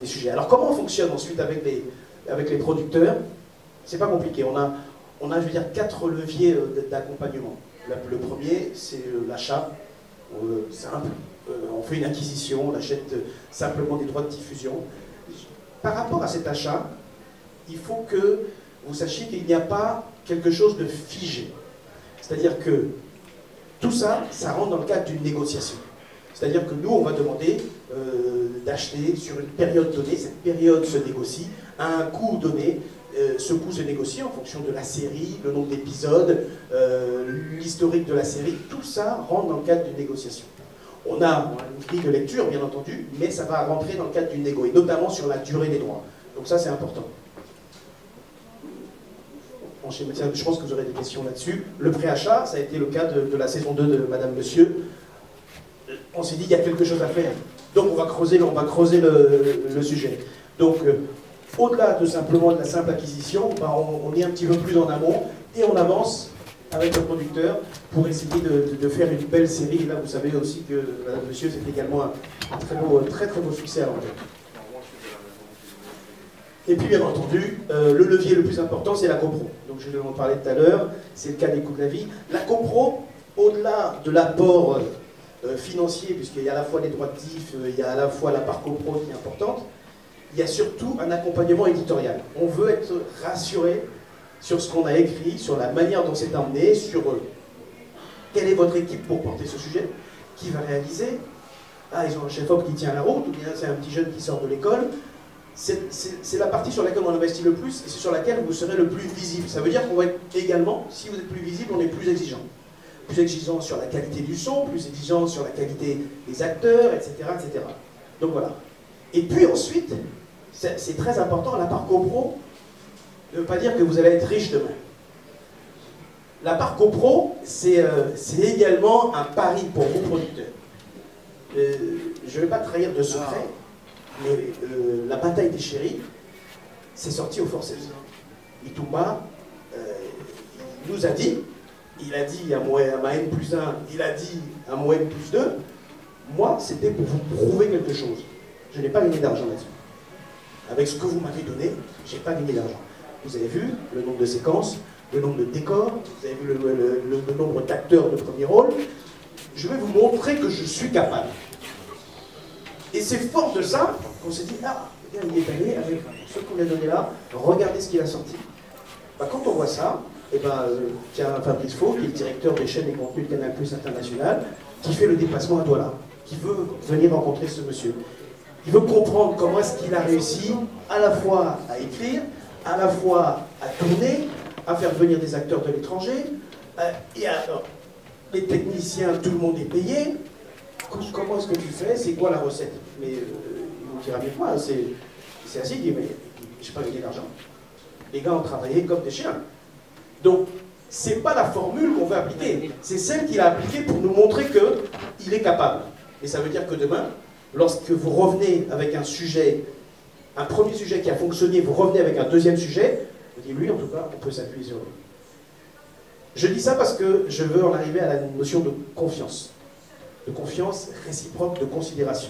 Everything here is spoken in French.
des sujets. Alors comment on fonctionne ensuite avec les producteurs? C'est pas compliqué. On a, je veux dire, 4 leviers d'accompagnement. Le premier, c'est l'achat. Simple. On fait une acquisition, on achète simplement des droits de diffusion. Par rapport à cet achat, il faut que vous sachiez qu'il n'y a pas quelque chose de figé. C'est-à-dire que tout ça, ça rentre dans le cadre d'une négociation. C'est-à-dire que nous, on va demander d'acheter sur une période donnée. Cette période se négocie à un coût donné. Ce coût se négocie en fonction de la série, le nombre d'épisodes, l'historique de la série. Tout ça rentre dans le cadre d'une négociation. On a une grille de lecture, bien entendu, mais ça va rentrer dans le cadre d'une négo, et notamment sur la durée des droits. Donc ça, c'est important. Je pense que vous aurez des questions là-dessus. Le préachat, ça a été le cas de la saison 2 de Madame Monsieur. On s'est dit, il y a quelque chose à faire. Donc on va creuser le sujet. Donc, au-delà de simplement de la simple acquisition, on est un petit peu plus en amont, et on avance avec le producteur pour essayer de faire une belle série. Et là, vous savez aussi que Madame Monsieur, c'est également un très beau succès à l'enjeu. Et puis, bien entendu, le levier le plus important, c'est la copro. Donc, je vais en parler tout à l'heure. C'est le cas des coûts de la vie. La copro, au-delà de l'apport financier, puisqu'il y a à la fois les droits de diff, il y a à la fois la part copro qui est importante, il y a surtout un accompagnement éditorial. On veut être rassuré sur ce qu'on a écrit, sur la manière dont c'est emmené, sur quelle est votre équipe pour porter ce sujet, qui va réaliser. Ah, ils ont un chef-op qui tient la route, ou bien c'est un petit jeune qui sort de l'école. C'est la partie sur laquelle on investit le plus, et c'est sur laquelle vous serez le plus visible. Ça veut dire qu'on va être également, si vous êtes plus visible, on est plus exigeant. Plus exigeant sur la qualité du son, plus exigeant sur la qualité des acteurs, etc. etc. Donc voilà. Et puis ensuite, c'est très important, la part copro ne veut pas dire que vous allez être riche demain. La part copro, c'est également un pari pour vous, producteurs. Je ne vais pas trahir de secret, mais la bataille des chéris, c'est sorti au forceps. Itumba, il nous a dit, il a dit à ma N+1, il a dit à mon N+2, moi, c'était pour vous prouver quelque chose. Je n'ai pas gagné d'argent là-dessus. Avec ce que vous m'avez donné, je n'ai pas gagné d'argent. Vous avez vu le nombre de séquences, le nombre de décors, vous avez vu le nombre d'acteurs de premier rôle. Je vais vous montrer que je suis capable. Et c'est fort de ça qu'on s'est dit, ah, il est allé avec ce qu'on lui a donné là, regardez ce qu'il a sorti. Quand on voit ça, tiens, Fabrice Faux, qui est le directeur des chaînes et contenus de Canal+ International, qui fait le déplacement à Douala, qui veut venir rencontrer ce monsieur. Il veut comprendre comment est-ce qu'il a réussi à la fois à écrire, à la fois à tourner, à faire venir des acteurs de l'étranger, et alors, les techniciens, tout le monde est payé. Comment est-ce que tu fais? C'est quoi la recette? Mais il vous dira bien que moi, c'est assez, il dit, mais j'ai pas gagné d'argent. Les gars ont travaillé comme des chiens. Donc, c'est pas la formule qu'on veut appliquer, c'est celle qu'il a appliquée pour nous montrer qu'il est capable. Et ça veut dire que demain, lorsque vous revenez avec un sujet, un premier sujet qui a fonctionné, vous revenez avec un deuxième sujet, vous dites, lui, en tout cas, on peut s'appuyer sur lui. Je dis ça parce que je veux en arriver à la notion de confiance réciproque, de considération.